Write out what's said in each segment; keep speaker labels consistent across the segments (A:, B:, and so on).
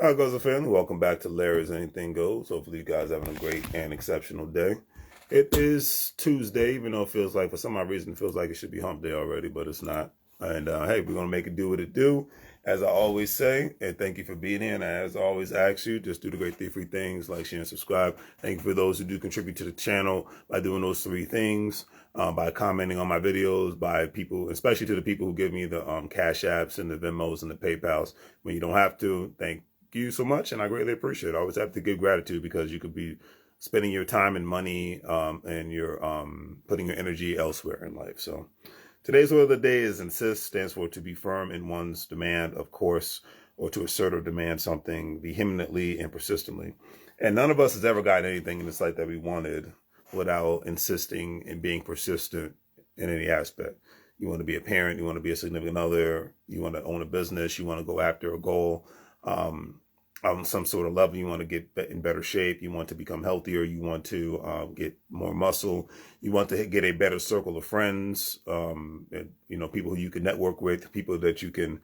A: How goes the family? Welcome back to Larry's Anything Goes. Hopefully you guys are having a great and exceptional day. It is Tuesday, even though it feels like, for some odd reason, it feels like it should be hump day already, but it's not. And hey, we're going to make it do what it do, as I always say. And thank you for being here. And as I always ask you, just do the great three things, like, share, and subscribe. Thank you for those who do contribute to the channel by doing those three things, by commenting on my videos, by people, especially to the people who give me the Cash Apps and the Venmos and the PayPals. When you don't have to, thank you so much, and I greatly appreciate it. I always have to give gratitude because you could be spending your time and money and you're putting your energy elsewhere in life. So today's word of the day is insist, stands for to be firm in one's demand, of course, or to assert or demand something vehemently and persistently. And none of us has ever gotten anything in this life that we wanted without insisting and being persistent in any aspect. You want to be a parent, you want to be a significant other, you want to own a business, you want to go after a goal. On some sort of level, you want to get in better shape, you want to become healthier, you want to get more muscle, you want to get a better circle of friends, and, people who you can network with, people that you can,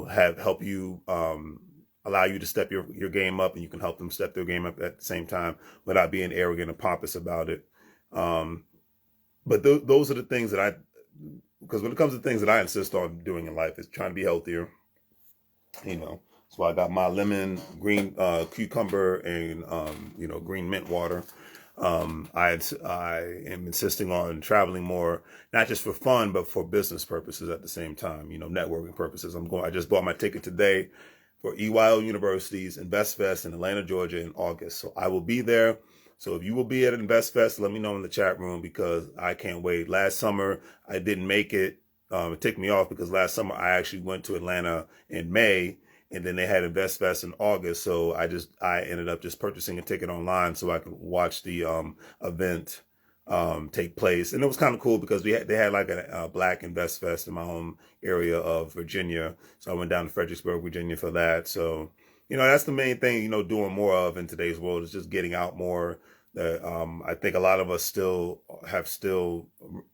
A: have help you, allow you to step your game up, and you can help them step their game up at the same time without being arrogant or pompous about it. But those are the things that because when it comes to things that I insist on doing in life, is trying to be healthier, So I got my lemon, green cucumber, and green mint water. I am insisting on traveling more, not just for fun, but for business purposes at the same time. Networking purposes. I just bought my ticket today for EYL University's InvestFest in Atlanta, Georgia, in August. So I will be there. So if you will be at InvestFest, let me know in the chat room because I can't wait. Last summer I didn't make it. It ticked me off because last summer I actually went to Atlanta in May. And then they had InvestFest in August, so I ended up just purchasing a ticket online so I could watch the event take place. And it was kind of cool because they had like a Black InvestFest in my home area of Virginia. So I went down to Fredericksburg, Virginia for that. So that's the main thing doing more of in today's world is just getting out more. That I think a lot of us still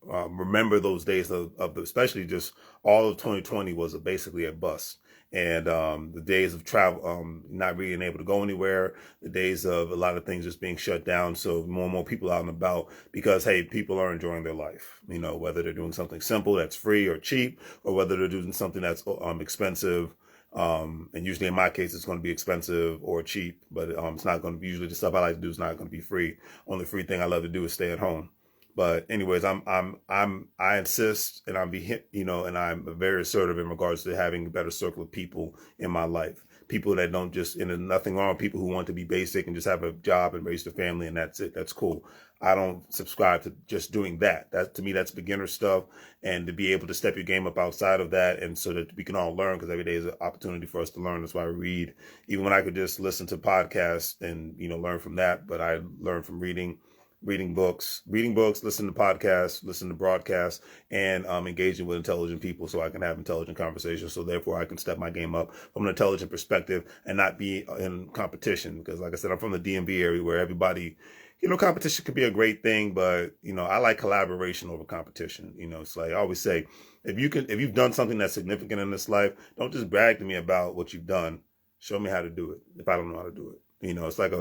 A: remember those days of especially just all of 2020 was basically a bust. And the days of travel, not being able to go anywhere, the days of a lot of things just being shut down. So more and more people out and about because, hey, people are enjoying their life, whether they're doing something simple that's free or cheap, or whether they're doing something that's expensive. And usually in my case, it's going to be expensive or cheap, but it's not going to be, usually the stuff I like to do is not going to be free. Only free thing I love to do is stay at home. But anyways, I insist, and and I'm very assertive in regards to having a better circle of people in my life. People that don't just, and there's nothing wrong with people who want to be basic and just have a job and raise their family and that's it. That's cool. I don't subscribe to just doing that. To me, that's beginner stuff. And to be able to step your game up outside of that, and so that we can all learn, because every day is an opportunity for us to learn. That's why I read, even when I could just listen to podcasts and learn from that. But I learn from reading books, listen to podcasts, listen to broadcasts, and engaging with intelligent people so I can have intelligent conversations. So therefore I can step my game up from an intelligent perspective and not be in competition. Because like I said, I'm from the DMV area where everybody, competition could be a great thing, but I like collaboration over competition. It's like I always say, if you've done something that's significant in this life, don't just brag to me about what you've done. Show me how to do it if I don't know how to do it. It's like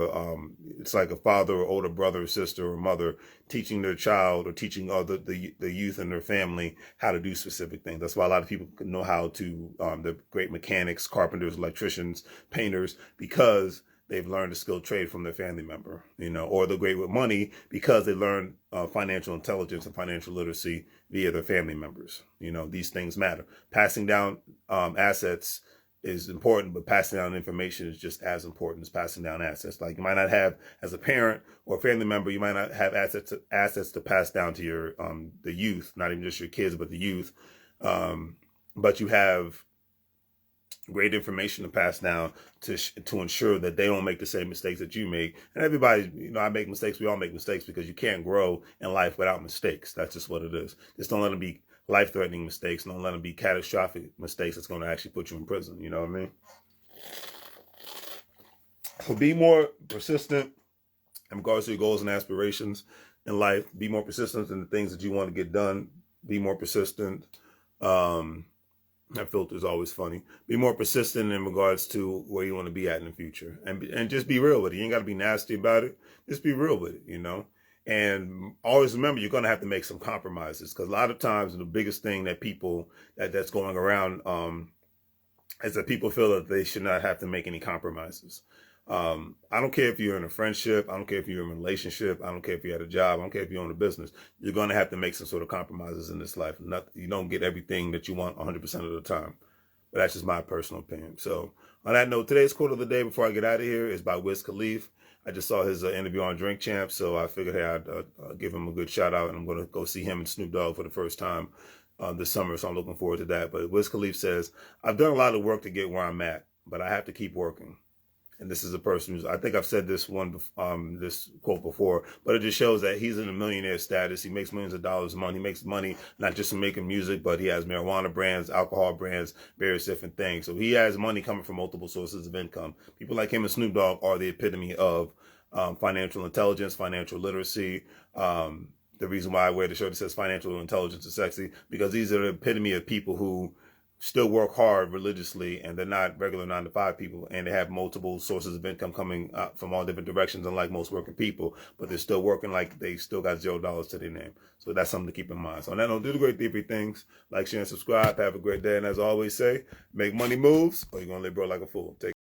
A: a father or older brother or sister or mother teaching their child or teaching the youth in their family how to do specific things. That's why a lot of people know how to, the great mechanics, carpenters, electricians, painters, because they've learned a skilled trade from their family member, or they're great with money because they learned financial intelligence and financial literacy via their family members. These things matter. Passing down assets is important, but passing down information is just as important as passing down assets. Like you might not have, as a parent or a family member, you might not have assets to pass down to your the youth, not even just your kids, but the youth. But you have great information to pass down to ensure that they don't make the same mistakes that you make. And everybody, I make mistakes. We all make mistakes because you can't grow in life without mistakes. That's just what it is. Just don't let them be life-threatening mistakes. Don't let them be catastrophic mistakes that's going to actually put you in prison. You know what I mean? So be more persistent in regards to your goals and aspirations in life. Be more persistent in the things that you want to get done. Be more persistent That filter is always funny. Be more persistent in regards to where you want to be at in the future, and just be real with it. You ain't got to be nasty about it. Just be real with it, you know. And always remember, you're going to have to make some compromises, because a lot of times the biggest thing that people that's going around is that people feel that they should not have to make any compromises. I don't care if you're in a friendship. I don't care if you're in a relationship. I don't care if you're at a job. I don't care if you own a business. You're going to have to make some sort of compromises in this life. You don't get everything that you want 100% of the time. But that's just my personal opinion. So on that note, today's quote of the day before I get out of here is by Wiz Khalifa. I just saw his interview on Drink Champs, so I figured, hey, I'd give him a good shout out, and I'm going to go see him and Snoop Dogg for the first time this summer, so I'm looking forward to that. But Wiz Khalifa says, I've done a lot of work to get where I'm at, but I have to keep working. And this is a person who's, I think I've said this this quote before, but it just shows that he's in a millionaire status. He makes millions of dollars a month. He makes money not just from making music, but he has marijuana brands, alcohol brands, various different things. So he has money coming from multiple sources of income. People like him and Snoop Dogg are the epitome of financial intelligence, financial literacy. The reason why I wear the shirt that says financial intelligence is sexy, because these are the epitome of people who still work hard religiously, and they're not regular 9-to-5 people, and they have multiple sources of income coming from all different directions, unlike most working people, but they're still working like they still got $0 to their name. So that's something to keep in mind. So on that note, do the great three things. Like, share, and subscribe. Have a great day. And as I always say, make money moves, or you're going to live broke like a fool. Take